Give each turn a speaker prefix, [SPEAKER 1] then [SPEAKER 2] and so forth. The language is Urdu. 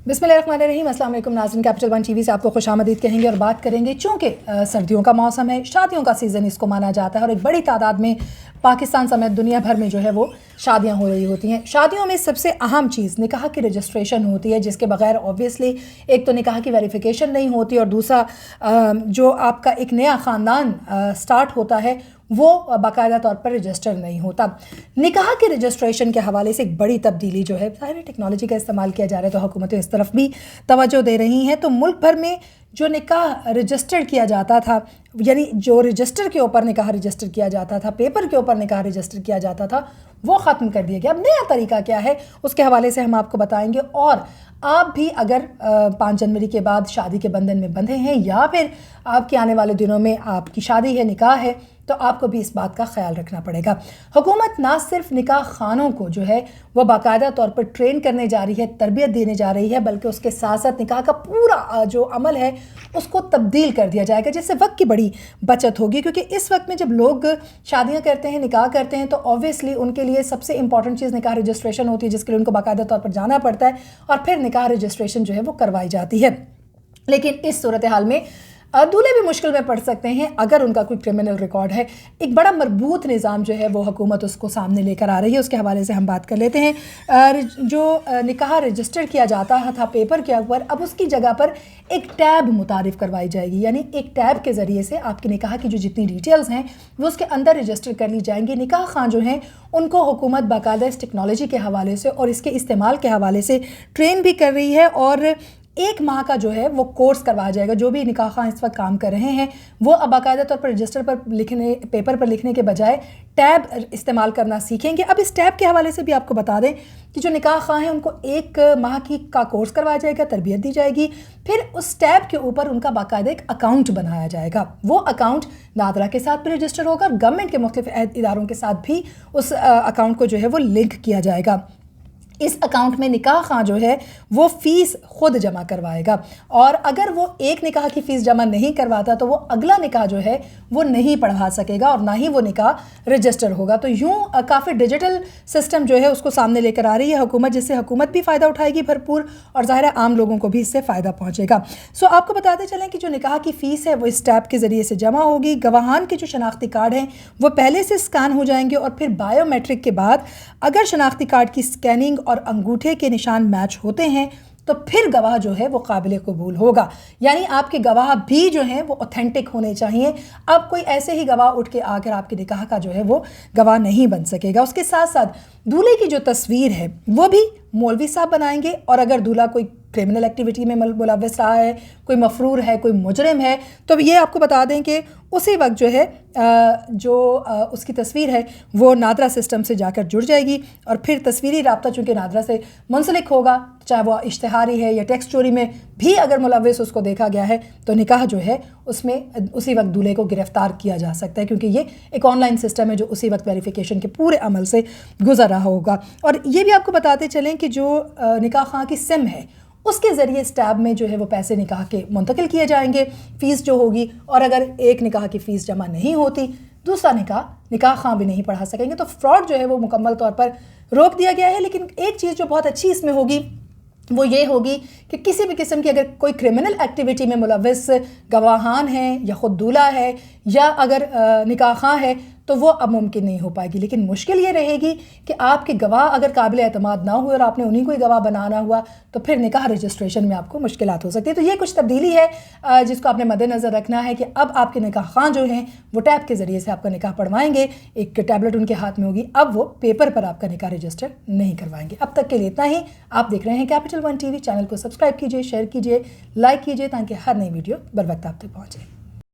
[SPEAKER 1] بسم اللہ الرحمن الرحیم. السلام علیکم ناظرین. کیپٹل ون ٹی وی سے آپ کو خوش آمدید کہیں گے اور بات کریں گے. چونکہ سردیوں کا موسم ہے, شادیوں کا سیزن اس کو مانا جاتا ہے اور ایک بڑی تعداد میں پاکستان سمیت دنیا بھر میں جو ہے وہ شادیاں ہو رہی ہوتی ہیں. شادیوں میں سب سے اہم چیز نکاح کی رجسٹریشن ہوتی ہے, جس کے بغیر اوبویسلی ایک تو نکاح کی ویریفیکیشن نہیں ہوتی اور دوسرا جو آپ کا ایک نیا خاندان سٹارٹ ہوتا ہے وہ باقاعدہ طور پر رجسٹر نہیں ہوتا. نکاح کے رجسٹریشن کے حوالے سے ایک بڑی تبدیلی جو ہے, ظاہر ٹیکنالوجی کا استعمال کیا جا رہا ہے تو حکومتیں اس طرف بھی توجہ دے رہی ہیں. تو ملک بھر میں جو نکاح رجسٹر کیا جاتا تھا, یعنی جو رجسٹر کے اوپر نکاح رجسٹر کیا جاتا تھا, پیپر کے اوپر نکاح رجسٹر کیا جاتا تھا, وہ ختم کر دیا گیا. اب نیا طریقہ کیا ہے اس کے حوالے سے ہم آپ کو بتائیں گے. اور آپ بھی اگر 5 جنوری کے بعد شادی کے بندھن میں بندھے ہیں یا پھر آپ کے آنے والے دنوں میں آپ کی شادی ہے, نکاح ہے, تو آپ کو بھی اس بات کا خیال رکھنا پڑے گا. حکومت نہ صرف نکاح خانوں کو جو ہے وہ باقاعدہ طور پر ٹرین کرنے جا رہی ہے, تربیت دینے جا رہی ہے, بلکہ اس کے ساتھ ساتھ نکاح کا پورا جو عمل ہے اس کو تبدیل کر دیا جائے گا, جس سے وقت کی بڑی بچت ہوگی. کیونکہ اس وقت میں جب لوگ شادیاں کرتے ہیں, نکاح کرتے ہیں, تو اوبویسلی ان کے لیے سب سے امپورٹنٹ چیز نکاح رجسٹریشن ہوتی ہے, جس کے لیے ان کو باقاعدہ طور پر جانا پڑتا ہے اور پھر نکاح رجسٹریشن جو ہے وہ کروائی جاتی ہے. لیکن اس صورتحال میں دولہے بھی مشکل میں پڑ سکتے ہیں اگر ان کا کوئی کرمنل ریکارڈ ہے. ایک بڑا مربوط نظام جو ہے وہ حکومت اس کو سامنے لے کر آ رہی ہے, اس کے حوالے سے ہم بات کر لیتے ہیں. جو نکاح رجسٹر کیا جاتا تھا پیپر کے اوپر, اب اس کی جگہ پر ایک ٹیب متعارف کروائی جائے گی. یعنی ایک ٹیب کے ذریعے سے آپ کے نکاح کی جو جتنی ڈیٹیلز ہیں وہ اس کے اندر رجسٹر کر لی جائیں گی. نکاح خواہ جو ہیں ان کو حکومت باقاعدہ اس ٹیکنالوجی کے حوالے سے اور اس کے استعمال کے حوالے سے ٹرین بھی کر رہی ہے, اور 1 ماہ کا جو ہے وہ کورس کروایا جائے گا. جو بھی نکاح خواہ اس وقت کام کر رہے ہیں وہ اب باقاعدہ طور پر رجسٹر پر لکھنے, پیپر پر لکھنے کے بجائے ٹیب استعمال کرنا سیکھیں گے. اب اس ٹیب کے حوالے سے بھی آپ کو بتا دیں کہ جو نکاح خواہ ہیں ان کو 1 ماہ کا کورس کروایا جائے گا, تربیت دی جائے گی, پھر اس ٹیب کے اوپر ان کا باقاعدہ ایک اکاؤنٹ بنایا جائے گا. وہ اکاؤنٹ نادرا کے ساتھ بھی رجسٹر ہوگا اور گورنمنٹ کے مختلف اداروں کے ساتھ بھی اس اکاؤنٹ کو جو ہے وہ لنک کیا جائے گا. اس اکاؤنٹ میں نکاح خواہ جو ہے وہ فیس خود جمع کروائے گا, اور اگر وہ ایک نکاح کی فیس جمع نہیں کرواتا تو وہ اگلا نکاح جو ہے وہ نہیں پڑھوا سکے گا اور نہ ہی وہ نکاح رجسٹر ہوگا. تو یوں کافی ڈیجیٹل سسٹم جو ہے اس کو سامنے لے کر آ رہی ہے حکومت, جس سے حکومت بھی فائدہ اٹھائے گی بھرپور, اور ظاہر ہے عام لوگوں کو بھی اس سے فائدہ پہنچے گا. سو آپ کو بتاتے چلیں کہ جو نکاح کی فیس ہے وہ اس ٹیب کے ذریعے سے جمع ہوگی. گواہان کے جو شناختی کارڈ ہیں وہ پہلے سے اسکین ہو جائیں گے, اور پھر بایو میٹرک کے بعد اگر شناختی کارڈ کی اسکیننگ اور انگوٹھے کے نشان میچ ہوتے ہیں تو پھر گواہ جو ہے وہ قابل قبول ہوگا. یعنی آپ کے گواہ بھی جو ہیں وہ اوتھینٹک ہونے چاہیے. اب کوئی ایسے ہی گواہ اٹھ کے آ کر آپ کے نکاح کا جو ہے وہ گواہ نہیں بن سکے گا. اس کے ساتھ ساتھ دولہے کی جو تصویر ہے وہ بھی مولوی صاحب بنائیں گے, اور اگر دولہا کوئی کرمنل ایکٹیویٹی میں ملوث رہا ہے, کوئی مفرور ہے, کوئی مجرم ہے, تو یہ آپ کو بتا دیں کہ اسی وقت جو ہے جو اس کی تصویر ہے وہ نادرا سسٹم سے جا کر جڑ جائے گی, اور پھر تصویری رابطہ چونکہ نادرا سے منسلک ہوگا, چاہے وہ اشتہاری ہے یا ٹیکسٹ چوری میں بھی اگر ملوث اس کو دیکھا گیا ہے تو نکاح جو ہے اس میں اسی وقت دولہے کو گرفتار کیا جا سکتا ہے, کیونکہ یہ ایک آن لائن سسٹم ہے جو اسی وقت ویریفیکیشن کے پورے عمل سے گزر رہا ہوگا. اور یہ بھی آپ کو بتاتے چلیں کہ جو نکاح خواہ کی سم ہے اس کے ذریعے اس ٹیب میں جو ہے وہ پیسے نکاح کے منتقل کیے جائیں گے, فیس جو ہوگی, اور اگر ایک نکاح کی فیس جمع نہیں ہوتی دوسرا نکاح خواہ بھی نہیں پڑھا سکیں گے. تو فراڈ جو ہے وہ مکمل طور پر روک دیا گیا ہے. لیکن ایک چیز جو بہت اچھی اس میں ہوگی وہ یہ ہوگی کہ کسی بھی قسم کی اگر کوئی کرمنل ایکٹیویٹی میں ملوث گواہان ہیں یا خود دولہا ہے یا اگر نکاح خواہ ہے تو وہ اب ممکن نہیں ہو پائے گی. لیکن مشکل یہ رہے گی کہ آپ کے گواہ اگر قابل اعتماد نہ ہوئے اور آپ نے انہیں کو ہی گواہ بنانا ہوا تو پھر نکاح رجسٹریشن میں آپ کو مشکلات ہو سکتی ہے. تو یہ کچھ تبدیلی ہے جس کو آپ نے مد نظر رکھنا ہے کہ اب آپ کے نکاح خواہ جو ہیں وہ ٹیب کے ذریعے سے آپ کا نکاح پڑھوائیں گے, ایک ٹیبلٹ ان کے ہاتھ میں ہوگی, اب وہ پیپر پر آپ کا نکاح رجسٹر نہیں کروائیں گے. اب تک کے لیے اتنا ہی. آپ دیکھ رہے ہیں capital one T V. Channel کو سبسکرائب کیجیے, شیئر کیجیے, لائک کیجیے تاکہ ہر نئی ویڈیو بر وقت آپ تک پہنچے.